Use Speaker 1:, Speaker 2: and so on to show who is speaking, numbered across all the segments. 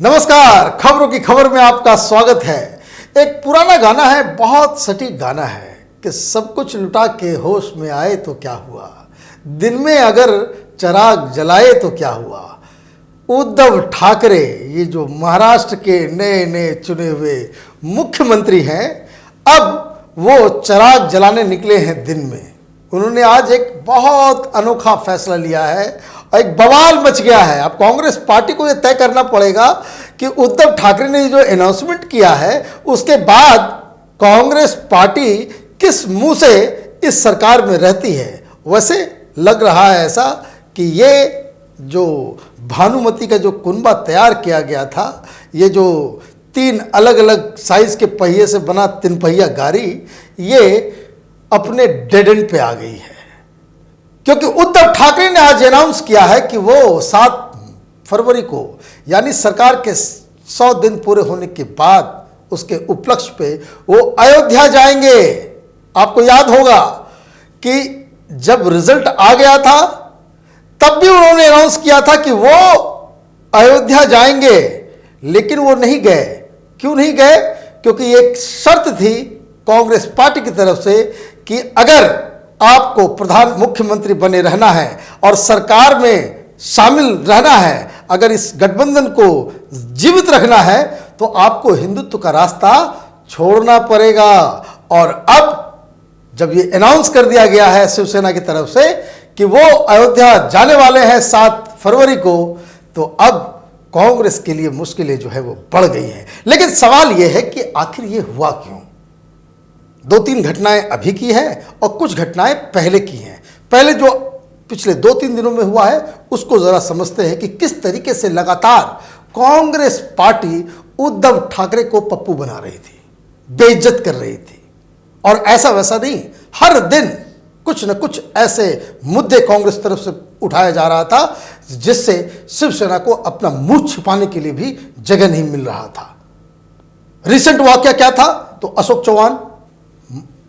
Speaker 1: नमस्कार, खबरों की खबर में आपका स्वागत है। एक पुराना गाना है, बहुत सटीक गाना है कि सब कुछ लुटा के होश में आए तो क्या हुआ, दिन में अगर चिराग जलाए तो क्या हुआ। उद्धव ठाकरे, ये जो महाराष्ट्र के नए नए चुने हुए मुख्यमंत्री हैं, अब वो चिराग जलाने निकले हैं दिन में। उन्होंने आज एक बहुत अनोखा फैसला लिया है और एक बवाल मच गया है। अब कांग्रेस पार्टी को यह तय करना पड़ेगा कि उद्धव ठाकरे ने जो अनाउंसमेंट किया है उसके बाद कांग्रेस पार्टी किस मुंह से इस सरकार में रहती है। वैसे लग रहा है ऐसा कि ये जो भानुमति का जो कुनबा तैयार किया गया था, ये जो 3 अलग अलग साइज के पहिए से बना 3 पहिया गाड़ी, ये अपने डेड एंड पे आ गई है। क्योंकि उद्धव ठाकरे ने आज अनाउंस किया है कि वो 7 फरवरी को, यानी सरकार के 100 दिन पूरे होने के बाद उसके उपलक्ष्य पे वो अयोध्या जाएंगे। आपको याद होगा कि जब रिजल्ट आ गया था तब भी उन्होंने अनाउंस किया था कि वो अयोध्या जाएंगे, लेकिन वो नहीं गए। क्यों नहीं गए? क्योंकि एक शर्त थी कांग्रेस पार्टी की तरफ से कि अगर आपको प्रधान मुख्यमंत्री बने रहना है और सरकार में शामिल रहना है, अगर इस गठबंधन को जीवित रखना है, तो आपको हिंदुत्व का रास्ता छोड़ना पड़ेगा। और अब जब ये अनाउंस कर दिया गया है शिवसेना की तरफ से कि वो अयोध्या जाने वाले हैं 7 फरवरी को, तो अब कांग्रेस के लिए मुश्किलें जो है वो बढ़ गई हैं। लेकिन सवाल ये है कि आखिर ये हुआ क्यों। 2-3 घटनाएं अभी की हैं और कुछ घटनाएं पहले की हैं। पहले जो पिछले 2-3 दिनों में हुआ है उसको जरा समझते हैं कि किस तरीके से लगातार कांग्रेस पार्टी उद्धव ठाकरे को पप्पू बना रही थी, बेइज्जत कर रही थी। और ऐसा वैसा नहीं, हर दिन कुछ न कुछ ऐसे मुद्दे कांग्रेस तरफ से उठाया जा रहा था जिससे शिवसेना को अपना मुंह छिपाने के लिए भी जगह नहीं मिल रहा था। रिसेंट वाकया क्या था? तो अशोक चौहान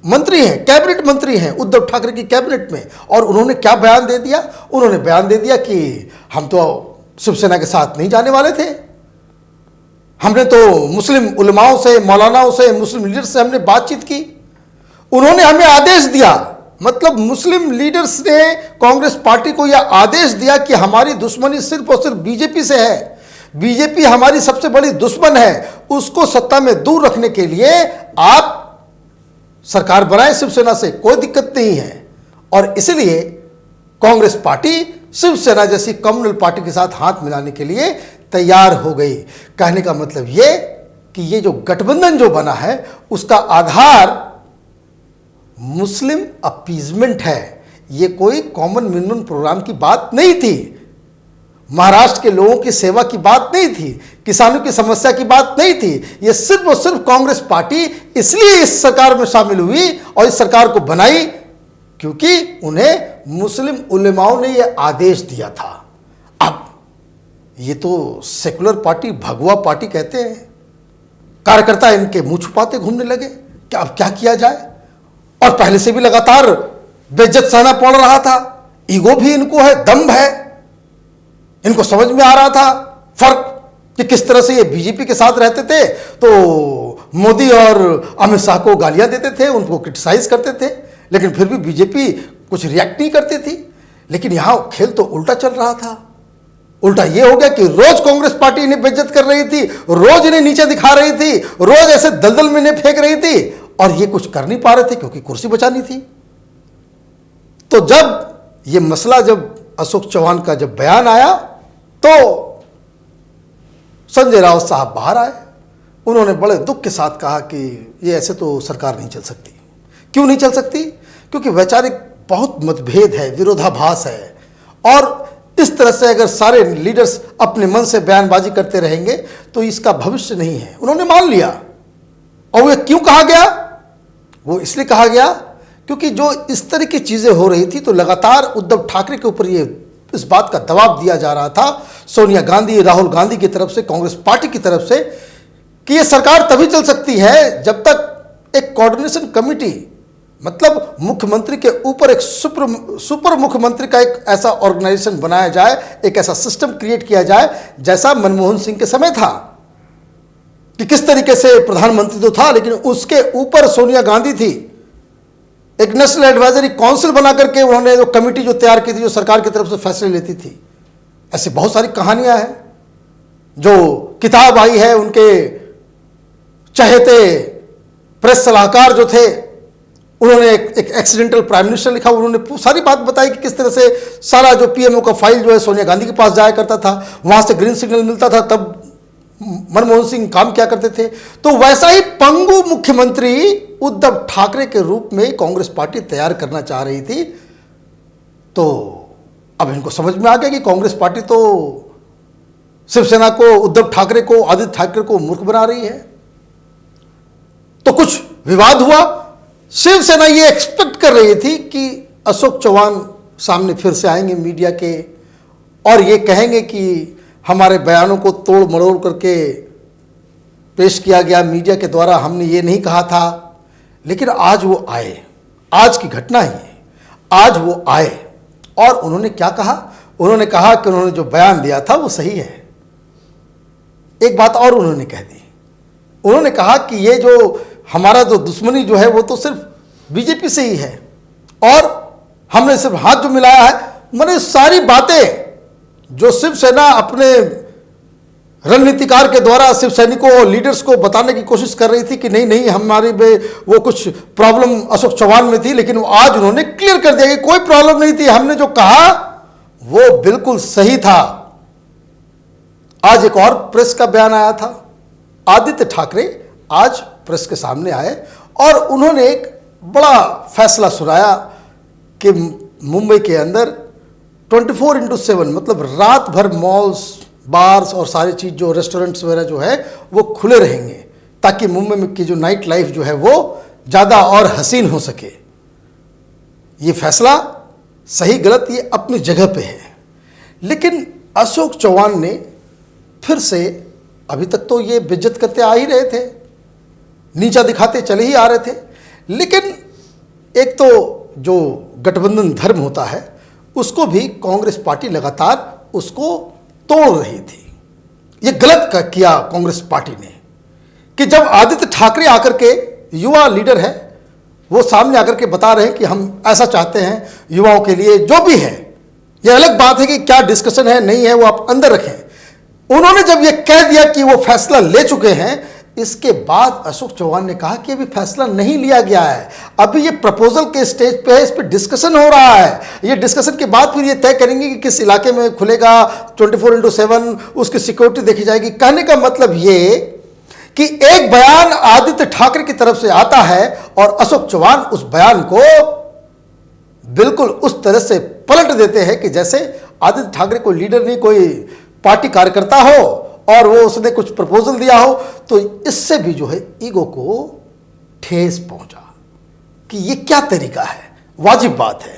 Speaker 1: मंत्री हैं, कैबिनेट मंत्री हैं उद्धव ठाकरे की कैबिनेट में, और उन्होंने क्या बयान दे दिया? उन्होंने बयान दे दिया कि हम तो शिवसेना के साथ नहीं जाने वाले थे। हमने तो मुस्लिम उलमाओं से, मौलानाओं से, मुस्लिम लीडर्स से हमने बातचीत की। उन्होंने हमें आदेश दिया, मतलब मुस्लिम लीडर्स ने कांग्रेस पार्टी को यह आदेश दिया कि हमारी दुश्मनी सिर्फ और सिर्फ बीजेपी से है, बीजेपी हमारी सबसे बड़ी दुश्मन है, उसको सत्ता में दूर रखने के लिए आप सरकार बनाए शिवसेना से, कोई दिक्कत नहीं है। और इसलिए कांग्रेस पार्टी शिवसेना जैसी कम्युनल पार्टी के साथ हाथ मिलाने के लिए तैयार हो गई। कहने का मतलब ये कि ये जो गठबंधन जो बना है उसका आधार मुस्लिम अपीजमेंट है। ये कोई कॉमन मिनिमम प्रोग्राम की बात नहीं थी, महाराष्ट्र के लोगों की सेवा की बात नहीं थी, किसानों की समस्या की बात नहीं थी। ये सिर्फ और सिर्फ कांग्रेस पार्टी इसलिए इस सरकार में शामिल हुई और इस सरकार को बनाई क्योंकि उन्हें मुस्लिम उलेमाओं ने यह आदेश दिया था। अब ये तो सेकुलर पार्टी, भगवा पार्टी कहते हैं, कार्यकर्ता इनके मुंह छुपाते घूमने लगे कि अब क्या किया जाए। और पहले से भी लगातार बेइज्जत सहना पड़ रहा था। ईगो भी इनको है, दम है, इनको समझ में आ रहा था फर्क कि किस तरह से ये बीजेपी के साथ रहते थे तो मोदी और अमित शाह को गालियां देते थे, उनको क्रिटिसाइज करते थे, लेकिन फिर भी बीजेपी कुछ रिएक्ट नहीं करती थी। लेकिन यहां खेल तो उल्टा चल रहा था। उल्टा ये हो गया कि रोज कांग्रेस पार्टी इन्हें बेइज्जत कर रही थी, रोज इन्हें नीचे दिखा रही थी, रोज ऐसे दलदल में इन्हें फेंक रही थी, और ये कुछ कर नहीं पा रहे थे क्योंकि कुर्सी बचानी थी। तो जब ये मसला, जब अशोक चौहान का जब बयान आया तो संजय राउत साहब बाहर आए। उन्होंने बड़े दुख के साथ कहा कि ये ऐसे तो सरकार नहीं चल सकती। क्यों नहीं चल सकती? क्योंकि वैचारिक बहुत मतभेद है, विरोधाभास है, और इस तरह से अगर सारे लीडर्स अपने मन से बयानबाजी करते रहेंगे तो इसका भविष्य नहीं है। उन्होंने मान लिया। और वो क्यों कहा गया? वो इसलिए कहा गया क्योंकि जो इस तरह की चीजें हो रही थी तो लगातार उद्धव ठाकरे के ऊपर ये इस बात का दबाव दिया जा रहा था सोनिया गांधी, राहुल गांधी की तरफ से, कांग्रेस पार्टी की तरफ से, कि ये सरकार तभी चल सकती है जब तक एक कोऑर्डिनेशन कमेटी मतलब मुख्यमंत्री के ऊपर एक सुपर मुख्यमंत्री का एक ऐसा ऑर्गेनाइजेशन बनाया जाए, एक ऐसा सिस्टम क्रिएट किया जाए जैसा मनमोहन सिंह के समय था, कि किस तरीके से प्रधानमंत्री तो था लेकिन उसके ऊपर सोनिया गांधी थी। एक नेशनल एडवाइजरी काउंसिल बना करके उन्होंने जो कमेटी जो तैयार की थी, जो सरकार की तरफ से फैसले लेती थी। ऐसी बहुत सारी कहानियां हैं। जो किताब आई है, उनके चहेते प्रेस सलाहकार जो थे, उन्होंने एक एक्सीडेंटल प्राइम मिनिस्टर लिखा, उन्होंने सारी बात बताई कि किस तरह से सारा जो पीएमओ का फाइल जो है सोनिया गांधी के पास जाया करता था, वहां से ग्रीन सिग्नल मिलता था, तब मनमोहन सिंह काम क्या करते थे। तो वैसा ही पंगु मुख्यमंत्री उद्धव ठाकरे के रूप में कांग्रेस पार्टी तैयार करना चाह रही थी। तो अब इनको समझ में आ गया कि कांग्रेस पार्टी तो शिवसेना को, उद्धव ठाकरे को, आदित्य ठाकरे को मूर्ख बना रही है। तो कुछ विवाद हुआ। शिवसेना ये एक्सपेक्ट कर रही थी कि अशोक चौहान सामने फिर से आएंगे मीडिया के और ये कहेंगे कि हमारे बयानों को तोड़ मरोड़ करके पेश किया गया मीडिया के द्वारा, हमने ये नहीं कहा था। लेकिन आज वो आए, आज की घटना ही है, आज वो आए और उन्होंने क्या कहा? उन्होंने कहा कि उन्होंने जो बयान दिया था वो सही है। एक बात और उन्होंने कह दी, उन्होंने कहा कि ये जो हमारा जो दुश्मनी जो है वो तो सिर्फ बीजेपी से ही है और हमने सिर्फ हाथ जो मिलाया है। मैंने सारी बातें जो शिवसेना अपने रणनीतिकार के द्वारा शिव सैनिकों और लीडर्स को बताने की कोशिश कर रही थी कि नहीं नहीं हमारी में वो कुछ प्रॉब्लम अशोक चौहान में थी, लेकिन आज उन्होंने क्लियर कर दिया कि कोई प्रॉब्लम नहीं थी, हमने जो कहा वो बिल्कुल सही था। आज एक और प्रेस का बयान आया था। आदित्य ठाकरे आज प्रेस के सामने आए और उन्होंने एक बड़ा फैसला सुनाया कि मुंबई के अंदर 24/7 मतलब रात भर मॉल्स, बार्स और सारी चीज़ जो रेस्टोरेंट्स वगैरह जो है वो खुले रहेंगे, ताकि मुंबई में की जो नाइट लाइफ जो है वो ज़्यादा और हसीन हो सके। ये फैसला सही गलत ये अपनी जगह पे है। लेकिन अशोक चौहान ने फिर से, अभी तक तो ये बेइज्जत करते आ ही रहे थे, नीचा दिखाते चले ही आ रहे थे, लेकिन एक तो जो गठबंधन धर्म होता है उसको भी कांग्रेस पार्टी लगातार उसको तोड़ रही थी। ये गलत किया कांग्रेस पार्टी ने कि जब आदित्य ठाकरे आकर के, युवा लीडर है, वो सामने आकर के बता रहे हैं कि हम ऐसा चाहते हैं युवाओं के लिए, जो भी है। ये अलग बात है कि क्या डिस्कशन है नहीं है वो आप अंदर रखें। उन्होंने जब ये कह दिया कि वो फैसला ले चुके हैं, इसके बाद अशोक चौहान ने कहा कि अभी फैसला नहीं लिया गया है, अभी ये प्रपोजल के स्टेज पे है, इस पे डिस्कशन हो रहा है। ये डिस्कशन के बाद फिर ये तय करेंगे कि किस इलाके में खुलेगा 24/7, उसकी सिक्योरिटी देखी जाएगी। कहने का मतलब ये कि एक बयान आदित्य ठाकरे की तरफ से आता है और अशोक चौहान उस बयान को बिल्कुल उस तरह से पलट देते हैं कि जैसे आदित्य ठाकरे कोई लीडर नहीं, कोई पार्टी कार्यकर्ता हो और वो उसने कुछ प्रपोजल दिया हो। तो इससे भी जो है ईगो को ठेस पहुंचा कि ये क्या तरीका है। वाजिब बात है,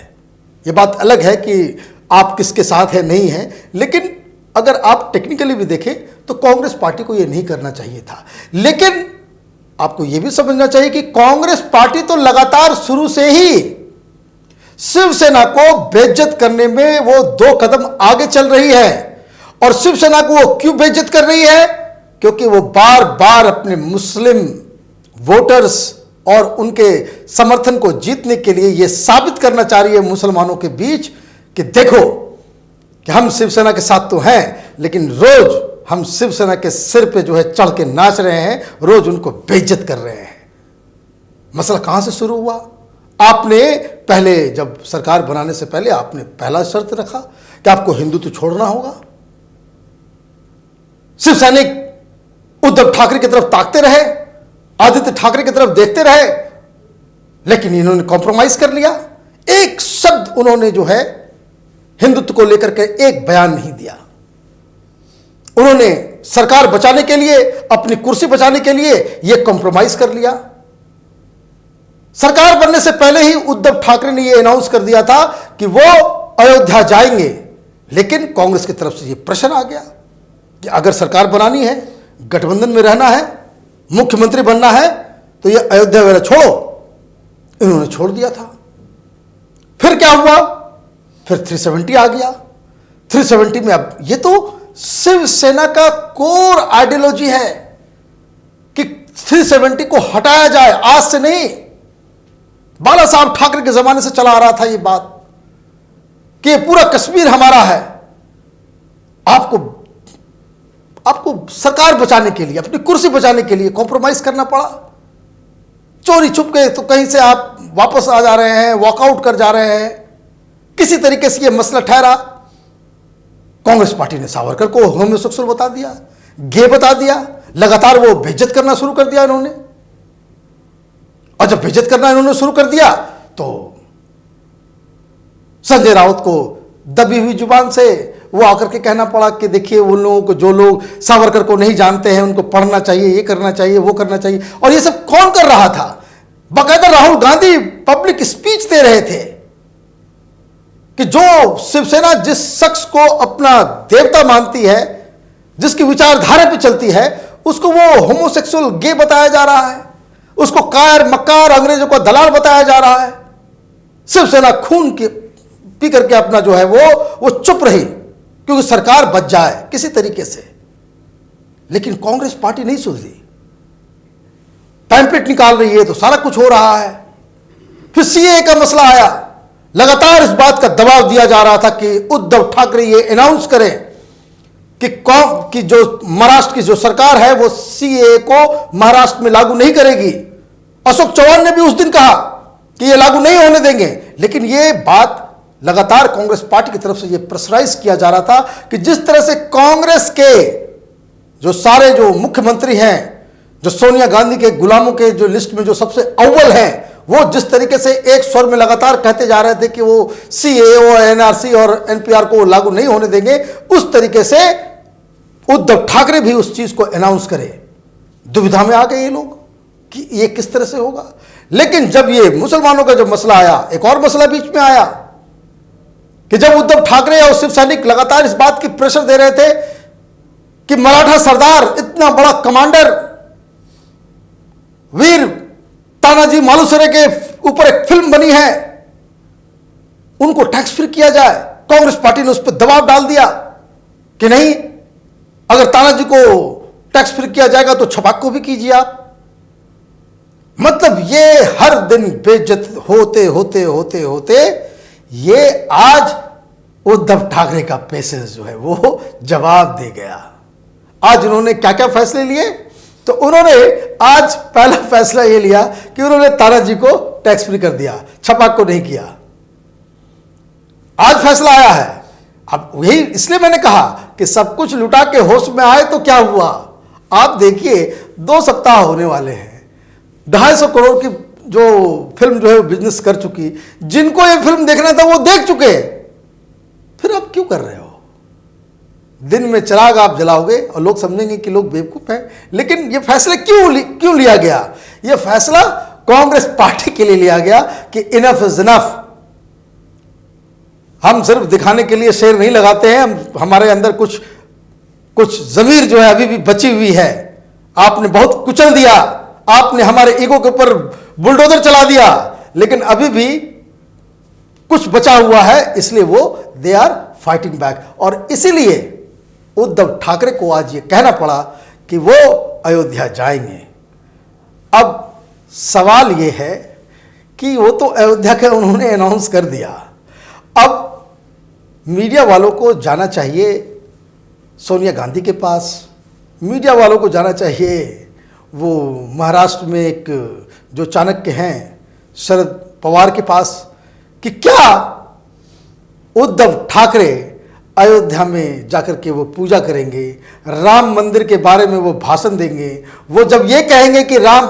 Speaker 1: ये बात अलग है कि आप किसके साथ है नहीं है, लेकिन अगर आप टेक्निकली भी देखें तो कांग्रेस पार्टी को ये नहीं करना चाहिए था। लेकिन आपको ये भी समझना चाहिए कि कांग्रेस पार्टी तो लगातार शुरू से ही शिवसेना को बेइज्जत करने में वो 2 कदम आगे चल रही है। और शिवसेना को वो क्यों बेइज्जत कर रही है? क्योंकि वो बार बार अपने मुस्लिम वोटर्स और उनके समर्थन को जीतने के लिए ये साबित करना चाह रही है मुसलमानों के बीच कि देखो कि हम शिवसेना के साथ तो हैं, लेकिन रोज हम शिवसेना के सिर पे जो है चढ़ के नाच रहे हैं, रोज उनको बेइज्जत कर रहे हैं। मसला कहां से शुरू हुआ? आपने पहले, जब सरकार बनाने से पहले आपने पहला शर्त रखा कि आपको हिंदुत्व छोड़ना होगा। शिव सैनिक उद्धव ठाकरे की तरफ ताकते रहे, आदित्य ठाकरे की तरफ देखते रहे, लेकिन इन्होंने कॉम्प्रोमाइज कर लिया। एक शब्द उन्होंने जो है हिंदुत्व को लेकर के एक बयान नहीं दिया। उन्होंने सरकार बचाने के लिए, अपनी कुर्सी बचाने के लिए यह कॉम्प्रोमाइज कर लिया। सरकार बनने से पहले ही उद्धव ठाकरे ने यह अनाउंस कर दिया था कि वो अयोध्या जाएंगे, लेकिन कांग्रेस की तरफ से यह प्रेशर आ गया कि अगर सरकार बनानी है, गठबंधन में रहना है, मुख्यमंत्री बनना है, तो ये अयोध्या वगैरह छोड़ो, इन्होंने छोड़ दिया था। फिर क्या हुआ? फिर 370 आ गया। 370 में अब ये तो शिवसेना का कोर आइडियोलॉजी है कि 370 को हटाया जाए। आज से नहीं, बाला साहब ठाकरे के जमाने से चला आ रहा था ये बात कि पूरा कश्मीर हमारा है। आपको सरकार बचाने के लिए, अपनी कुर्सी बचाने के लिए कॉम्प्रोमाइज करना पड़ा। चोरी छुप के तो कहीं से आप वापस आ जा रहे हैं, वॉकआउट कर जा रहे हैं। किसी तरीके से यह मसला ठहरा। कांग्रेस पार्टी ने सावरकर को होमोसेक्सुअल बता दिया, गे बता दिया। लगातार वो बेइज्जत करना शुरू कर दिया इन्होंने। और जब बेइज्जत करना इन्होंने शुरू कर दिया तो संजय राउत को दबी हुई जुबान से वो आकर के कहना पड़ा कि देखिए, उन लोगों को, जो लोग सावरकर को नहीं जानते हैं, उनको पढ़ना चाहिए, ये करना चाहिए, वो करना चाहिए। और ये सब कौन कर रहा था? बाकायदा राहुल गांधी पब्लिक स्पीच दे रहे थे कि जो शिवसेना जिस शख्स को अपना देवता मानती है, जिसकी विचारधारा पे चलती है, उसको वो होमोसेक्सुअल, गे बताया जा रहा है, उसको कायर मक्कार, अंग्रेजों का दलाल बताया जा रहा है। शिवसेना खून के पी करके अपना जो है वो चुप रही क्योंकि सरकार बच जाए किसी तरीके से। लेकिन कांग्रेस पार्टी नहीं सुन रही, पैंपलेट निकाल रही है, तो सारा कुछ हो रहा है। फिर सीएए का मसला आया। लगातार इस बात का दबाव दिया जा रहा था कि उद्धव ठाकरे ये अनाउंस करें कि जो महाराष्ट्र की जो सरकार है वो सीएए को महाराष्ट्र में लागू नहीं करेगी। अशोक चौहान ने भी उस दिन कहा कि ये लागू नहीं होने देंगे। लेकिन ये बात लगातार कांग्रेस पार्टी की तरफ से ये प्रेशराइज किया जा रहा था कि जिस तरह से कांग्रेस के जो सारे जो मुख्यमंत्री हैं, जो सोनिया गांधी के गुलामों के जो लिस्ट में जो सबसे अव्वल हैं, वो जिस तरीके से एक स्वर में लगातार कहते जा रहे थे कि वो सीएए, एनआरसी और एनपीआर को लागू नहीं होने देंगे, उस तरीके से उद्धव ठाकरे भी उस चीज को अनाउंस करे। दुविधा में आ गए ये लोग कि ये किस तरह से होगा। लेकिन जब ये मुसलमानों का जब मसला आया, एक और मसला बीच में आया कि जब उद्धव ठाकरे और शिव सैनिक लगातार इस बात की प्रेशर दे रहे थे कि मराठा सरदार, इतना बड़ा कमांडर, वीर तानाजी मालुसरे के ऊपर एक फिल्म बनी है, उनको टैक्स फ्री किया जाए। कांग्रेस पार्टी ने उस पर दबाव डाल दिया कि नहीं, अगर तानाजी को टैक्स फ्री किया जाएगा तो छपाक को भी कीजिए आप। मतलब ये हर दिन बेइज्जत होते होते होते होते ये आज उद्धव ठाकरे का पेशेंस जो है वो जवाब दे गया। आज उन्होंने क्या क्या फैसले लिए? तो उन्होंने आज पहला फैसला ये लिया कि उन्होंने तानाजी को टैक्स फ्री कर दिया, छपाक को नहीं किया। आज फैसला आया है। अब यही इसलिए मैंने कहा कि सब कुछ लुटा के होश में आए तो क्या हुआ। आप देखिए 2 सप्ताह होने वाले हैं, 250 करोड़ की जो फिल्म जो है बिजनेस कर चुकी। जिनको ये फिल्म देखना था वो देख चुके, फिर आप क्यों कर रहे हो? दिन में चिराग आप जलाओगे और लोग समझेंगे कि लोग बेवकूफ हैं। लेकिन ये फैसला क्यों लिया गया? ये फैसला कांग्रेस पार्टी के लिए लिया गया कि इनफ इज इनफ। हम सिर्फ दिखाने के लिए शेर नहीं लगाते हैं, हमारे अंदर कुछ जमीर जो है अभी भी बची हुई है। आपने बहुत कुचल दिया, आपने हमारे ईगो के ऊपर बुलडोजर चला दिया, लेकिन अभी भी कुछ बचा हुआ है, इसलिए वो दे आर फाइटिंग बैक। और इसीलिए उद्धव ठाकरे को आज ये कहना पड़ा कि वो अयोध्या जाएंगे। अब सवाल ये है कि वो तो अयोध्या का उन्होंने अनाउंस कर दिया, अब मीडिया वालों को जाना चाहिए सोनिया गांधी के पास, मीडिया वालों को जाना चाहिए वो महाराष्ट्र में एक जो चाणक्य हैं शरद पवार के पास कि क्या उद्धव ठाकरे अयोध्या में जाकर के वो पूजा करेंगे, राम मंदिर के बारे में वो भाषण देंगे। वो जब ये कहेंगे कि राम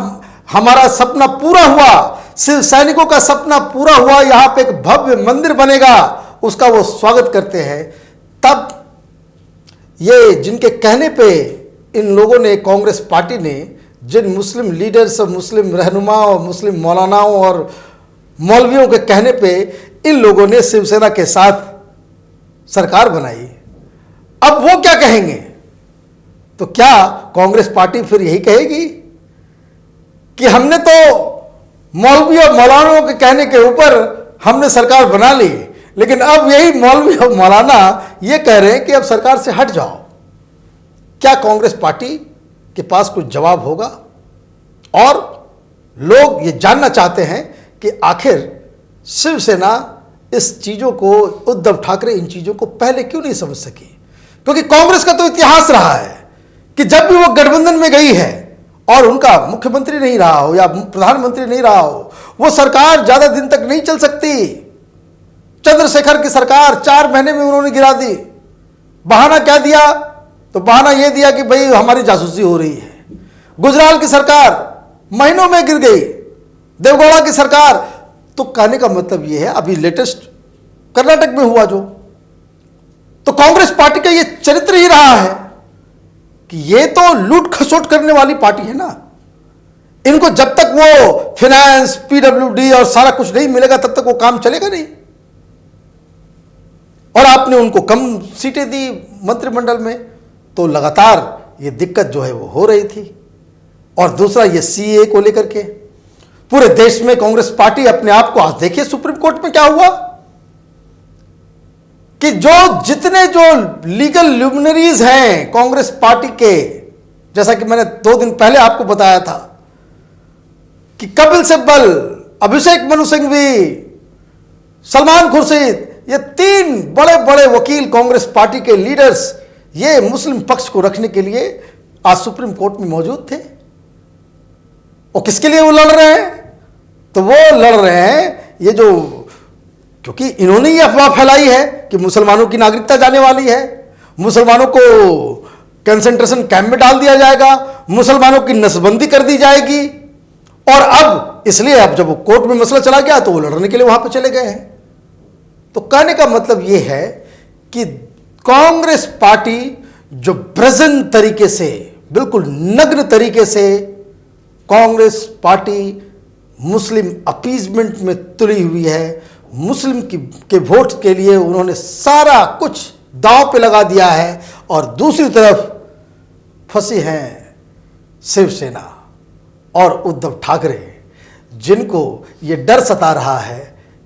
Speaker 1: हमारा सपना पूरा हुआ, शिव सैनिकों का सपना पूरा हुआ, यहाँ पे एक भव्य मंदिर बनेगा, उसका वो स्वागत करते हैं, तब ये जिनके कहने पे इन लोगों ने, कांग्रेस पार्टी ने, जिन मुस्लिम लीडर्स और मुस्लिम रहनुमा और मुस्लिम मौलानाओं और मौलवियों के कहने पे इन लोगों ने शिवसेना के साथ सरकार बनाई, अब वो क्या कहेंगे? तो क्या कांग्रेस पार्टी फिर यही कहेगी कि हमने तो मौलवी और मौलानाओं के कहने के ऊपर हमने सरकार बना ली, लेकिन अब यही मौलवी और मौलाना ये कह रहे हैं कि अब सरकार से हट जाओ। क्या कांग्रेस पार्टी के पास कुछ जवाब होगा? और लोग ये जानना चाहते हैं कि आखिर शिवसेना इस चीज़ों को, उद्धव ठाकरे इन चीज़ों को पहले क्यों नहीं समझ सकी? क्योंकि कांग्रेस का तो इतिहास रहा है कि जब भी वो गठबंधन में गई है और उनका मुख्यमंत्री नहीं रहा हो या प्रधानमंत्री नहीं रहा हो, वो सरकार ज़्यादा दिन तक नहीं चल सकती। चंद्रशेखर की सरकार 4 महीने में उन्होंने गिरा दी। बहाना क्या दिया? तो बहाना यह दिया कि भाई हमारी जासूसी हो रही है। गुजराल की सरकार महीनों में गिर गई। देवगौड़ा की सरकार, तो कहने का मतलब यह है, अभी लेटेस्ट कर्नाटक में हुआ जो, तो कांग्रेस पार्टी का यह चरित्र ही रहा है कि ये तो लूट खसोट करने वाली पार्टी है ना। इनको जब तक वो फाइनेंस, पीडब्ल्यूडी और सारा कुछ नहीं मिलेगा तब तक वो काम चलेगा नहीं। और आपने उनको कम सीटें दी मंत्रिमंडल में, तो लगातार ये दिक्कत जो है वो हो रही थी। और दूसरा ये सीए को लेकर के पूरे देश में कांग्रेस पार्टी अपने आप को, आज देखिए सुप्रीम कोर्ट में क्या हुआ कि जितने जो लीगल ल्यूमिनरीज हैं कांग्रेस पार्टी के, जैसा कि मैंने 2 दिन पहले आपको बताया था कि कपिल सिब्बल, अभिषेक मनु सिंघवी, सलमान खुर्शीद, ये 3 बड़े बड़े वकील कांग्रेस पार्टी के लीडर्स ये मुस्लिम पक्ष को रखने के लिए आज सुप्रीम कोर्ट में मौजूद थे। और किसके लिए वो लड़ रहे हैं? तो वो लड़ रहे हैं ये जो, क्योंकि इन्होंने ये अफवाह फैलाई है कि मुसलमानों की नागरिकता जाने वाली है, मुसलमानों को कंसंट्रेशन कैंप में डाल दिया जाएगा, मुसलमानों की नसबंदी कर दी जाएगी। और अब इसलिए अब जब वो कोर्ट में मसला चला गया तो वो लड़ने के लिए वहां पर चले गए हैं। तो कहने का मतलब ये है कि कांग्रेस पार्टी जो ब्रजन तरीके से, बिल्कुल नग्न तरीके से कांग्रेस पार्टी मुस्लिम अपीजमेंट में तुली हुई है, मुस्लिम के वोट के लिए उन्होंने सारा कुछ दांव पे लगा दिया है। और दूसरी तरफ फंसी हैं शिवसेना और उद्धव ठाकरे, जिनको ये डर सता रहा है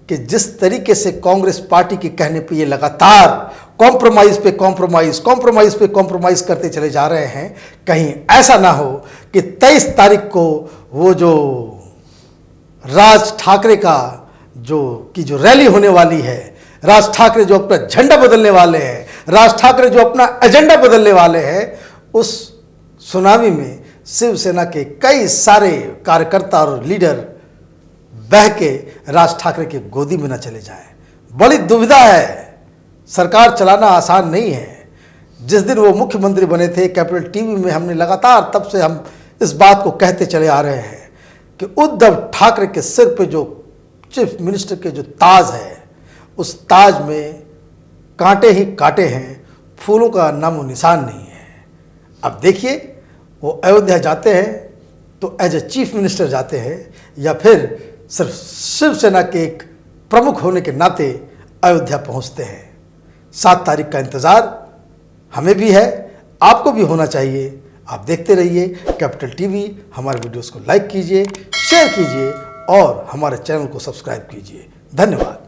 Speaker 1: कि जिस तरीके से कांग्रेस पार्टी के कहने पे ये लगातार कॉम्प्रोमाइज़ पे कॉम्प्रोमाइज़ करते चले जा रहे हैं, कहीं ऐसा ना हो कि 23 तारीख को वो जो राज ठाकरे का जो रैली होने वाली है, राज ठाकरे जो अपना झंडा बदलने वाले हैं, राज ठाकरे जो अपना एजेंडा बदलने वाले हैं, उस सुनामी में शिवसेना के कई सारे कार्यकर्ता और लीडर बह के राज ठाकरे की गोदी में न चले जाएं। बड़ी दुविधा है। सरकार चलाना आसान नहीं है। जिस दिन वो मुख्यमंत्री बने थे, कैपिटल टीवी में हमने लगातार, तब से हम इस बात को कहते चले आ रहे हैं कि उद्धव ठाकरे के सिर पे जो चीफ मिनिस्टर के जो ताज है, उस ताज में कांटे ही कांटे हैं, फूलों का नामो निशान नहीं है। अब देखिए वो अयोध्या जाते हैं तो एज ए चीफ मिनिस्टर जाते हैं या फिर सिर्फ शिवसेना के एक प्रमुख होने के नाते अयोध्या पहुंचते हैं। 7 तारीख का इंतज़ार हमें भी है, आपको भी होना चाहिए। आप देखते रहिए कैपिटल टीवी। हमारे वीडियोस को लाइक कीजिए, शेयर कीजिए और हमारे चैनल को सब्सक्राइब कीजिए। धन्यवाद।